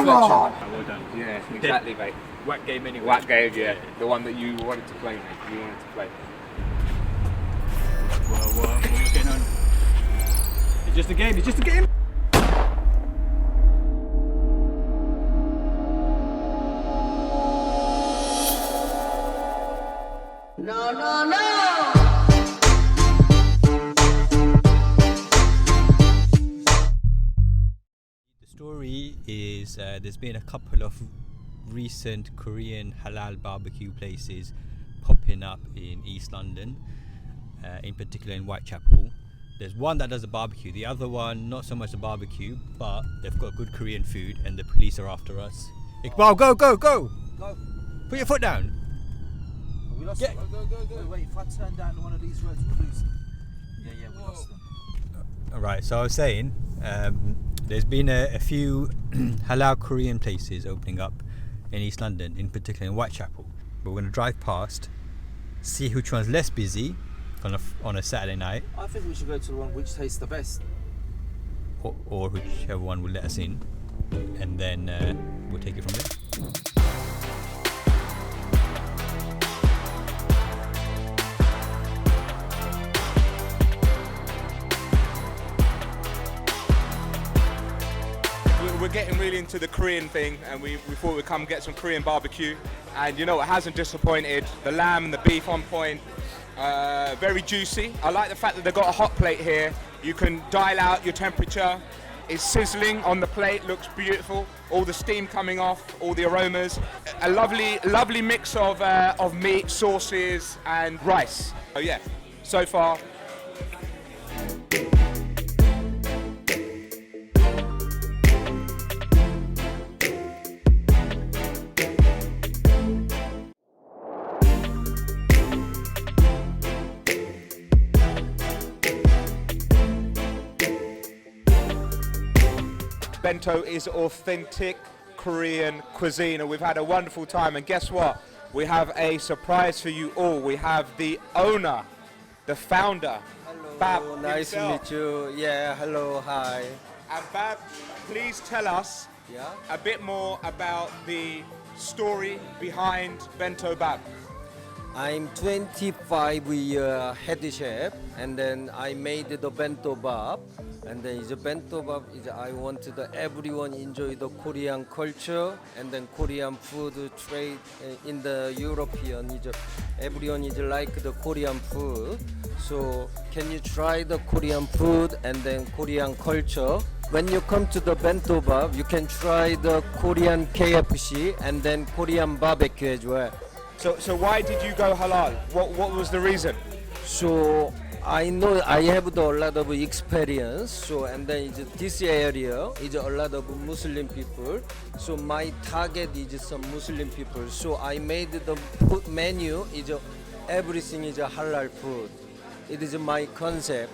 Come on! Well done. Yeah, exactly, mate. Whack game anyway. Whack game, yeah. The one that you wanted to play, mate. You wanted to play. What's going on? It's just a game. It's just a game. No, no, no! The story is there's been a couple of recent Korean halal barbecue places popping up in East London, in particular in Whitechapel. There's one that does a barbecue, the other one not so much a barbecue, but they've got good Korean food and the police are after us. Iqbal, go! Go. Put your foot down. We lost them. Go. Wait, if I turn down one of these roads, we'll lose them. Yeah, we lost them. Alright, so I was saying, there's been a few halal Korean places opening up in East London, in particular in Whitechapel. But we're going to drive past, see which one's less busy on a Saturday night, I think we should go to the one which tastes the best. or whichever one will let us in, and then we'll take it from there. We're getting really into the Korean thing, and we thought we'd come get some Korean barbecue. And you know, it hasn't disappointed. The lamb and the beef on point, very juicy. I like the fact that they've got a hot plate here. You can dial out your temperature. It's sizzling on the plate, looks beautiful. All the steam coming off, all the aromas. A lovely mix of meat, sauces, and rice. Oh yeah, so far. Bento is authentic Korean cuisine, and we've had a wonderful time. And guess what? We have a surprise for you all. We have the owner, the founder, Hello, Bab. nice himself. to meet you. Yeah, hello, hi. And Bab, please tell us Yeah. a bit more about the story behind Bento Bab. I'm 25-year head chef, and then I made the Bento Bab, and then the Bento Bab is I want everyone enjoy the Korean culture, and then Korean food trade in the European. Everyone is like the Korean food, so can you try the Korean food and then Korean culture? When you come to the Bento Bab, you can try the Korean KFC and then Korean barbecue as well. So why did you go halal? What was the reason? So I know I have a lot of experience. So and then this area is a lot of Muslim people. So my target is some Muslim people. So I made the food menu is everything is a halal food. It is my concept,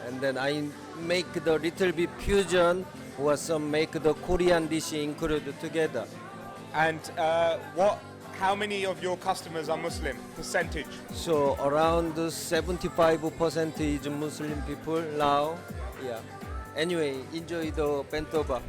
and then I make the little bit fusion or some make the Korean dish included together. And how many of your customers are Muslim? Percentage? So around 75% is Muslim people now. Yeah. Anyway, enjoy the Bento Bab.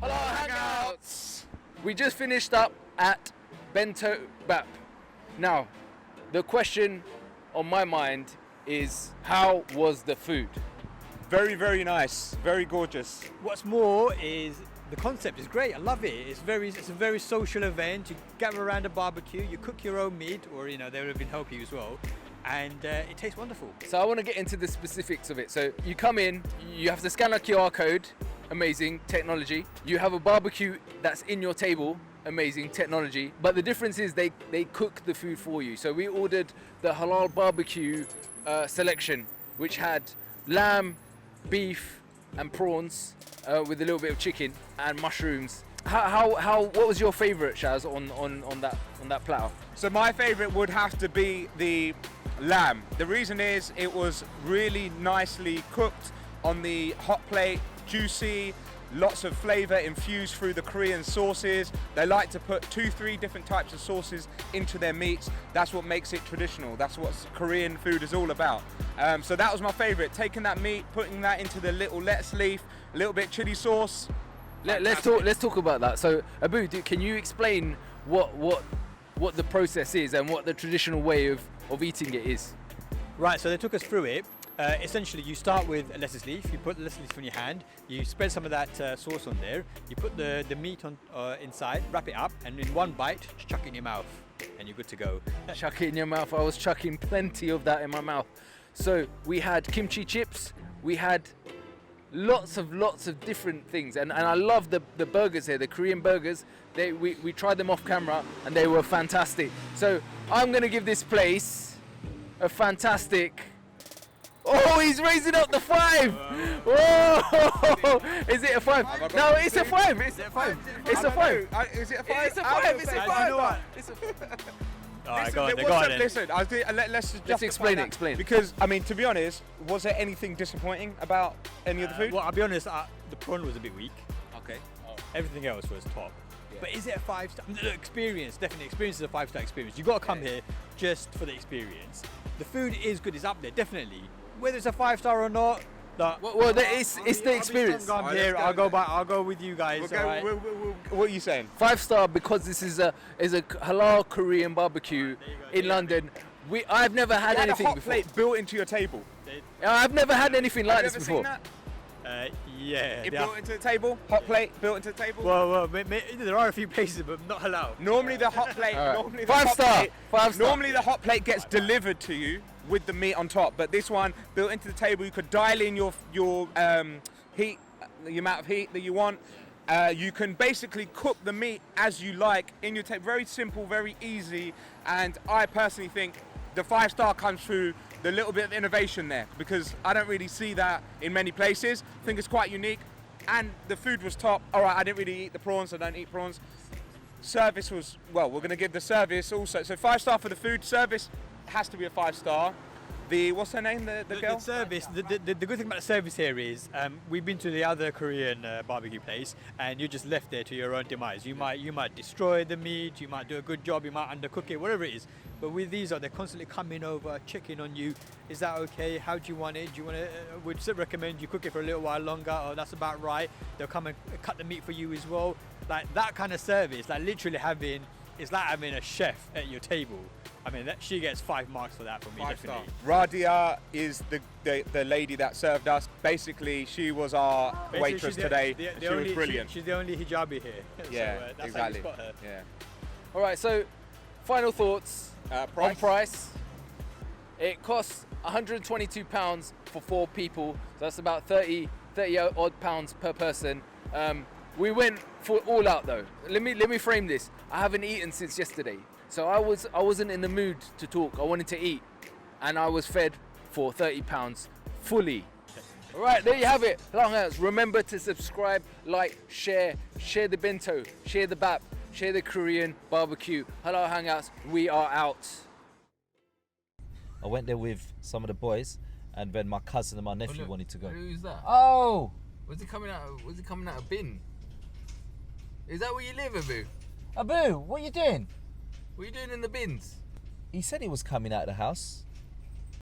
Halal Hangouts! We just finished up at Bento Bab. Now, the question on my mind is, how was the food? Very, very nice. Very gorgeous. What's more is the concept is great. I love it. It's a very social event. You gather around a barbecue, you cook your own meat, or they would have been helping you as well, and it tastes wonderful. So I want to get into the specifics of it. So you come in, you have to scan a QR code, amazing technology. You have a barbecue that's in your table, amazing technology. But the difference is they cook the food for you. So we ordered the halal barbecue selection, which had lamb, beef, and prawns with a little bit of chicken and mushrooms. What was your favourite, Shaz, on that platter? So my favourite would have to be the lamb. The reason is it was really nicely cooked on the hot plate. juicy, lots of flavor infused through the Korean sauces. They like to put 2-3 different types of sauces into their meats. That's what makes it traditional. That's what Korean food is all about. So that was my favorite, taking that meat, putting that into the little lettuce leaf, a little bit chili sauce. Let's talk about that. So Abu, can you explain what the process is and what the traditional way of eating it is? Right, so they took us through it. Essentially, you start with a lettuce leaf. You put the lettuce leaf in your hand. You spread some of that sauce on there. You put the meat on inside, wrap it up, and in one bite, just chuck it in your mouth, and you're good to go. Chuck it in your mouth. I was chucking plenty of that in my mouth. So we had kimchi chips. We had lots of different things, and I love the burgers here, the Korean burgers. We tried them off camera, and they were fantastic. So I'm gonna give this place a fantastic. Oh, he's raising up the 5! Whoa! Is it a 5? No, it's a 5. It's a 5. It's a 5. Is it a 5? It's a 5. It's a 5. You know what? It's a Alright, go on then. Listen, let's explain that. it, explain. Because, I mean, to be honest, was there anything disappointing about any of the food? Well, I'll be honest, the prawn was a bit weak. Okay. Everything else was top. But is it a 5-star? The experience, definitely. Experience is a 5-star experience. You've got to come here just for the experience. The food is good, it's up there, definitely. Whether it's a 5-star or not, it's the experience. I'll go with you guys. What are you saying? 5-star because this is a halal Korean barbecue in London. I've never had anything a hot before. plate built into your table. I've never had anything like this before. Seen that? Yeah. It built into the table. Hot plate built into the table. Well, there are a few places, but not halal. Normally the hot plate. Right. Normally the 5-star. hot plate- 5-star. Normally the hot plate gets delivered to you with the meat on top, but this one built into the table. You could dial in your heat, the amount of heat that you want. You can basically cook the meat as you like in your table. Very simple, very easy, and I personally think the 5-star comes through the little bit of innovation there, because I don't really see that in many places. I think it's quite unique, and the food was top. All right, I didn't really eat the prawns. I don't eat prawns. Service was, well, we're going to give the service also. So 5-star for the food. Service has to be a 5-star. What's her name, the girl? The service, the good thing about the service here is we've been to the other Korean barbecue place, and you're just left there to your own demise. You might destroy the meat, you might do a good job, you might undercook it, whatever it is. But with these, they're constantly coming over, checking on you. Is that okay? How do you want it? Do you want to? We'd recommend you cook it for a little while longer. Or that's about right. They'll come and cut the meat for you as well. Like that kind of service, like literally it's like having a chef at your table. I mean, she gets 5 marks for that from me, 5-star. definitely. Radia is the lady that served us. Basically, she was our waitress today. She was brilliant. She's the only hijabi here. Yeah, so, that's exactly. How you spot her. Yeah. All right, so final thoughts on price. It costs £122 for 4 people. So that's about 30 odd pounds per person. We went for all out though. Let me frame this. I haven't eaten since yesterday. So I wasn't in the mood to talk. I wanted to eat, and I was fed for £30 fully. All right, there you have it. Halal Hangouts. Remember to subscribe, like, share the bento, share the bap, share the Korean barbecue. Halal Hangouts. We are out. I went there with some of the boys, and then my cousin and my nephew wanted to go. Who's that? Oh! Was it coming out of bin? Is that where you live, Abu? Abu, what are you doing? What are you doing in the bins? He said he was coming out of the house.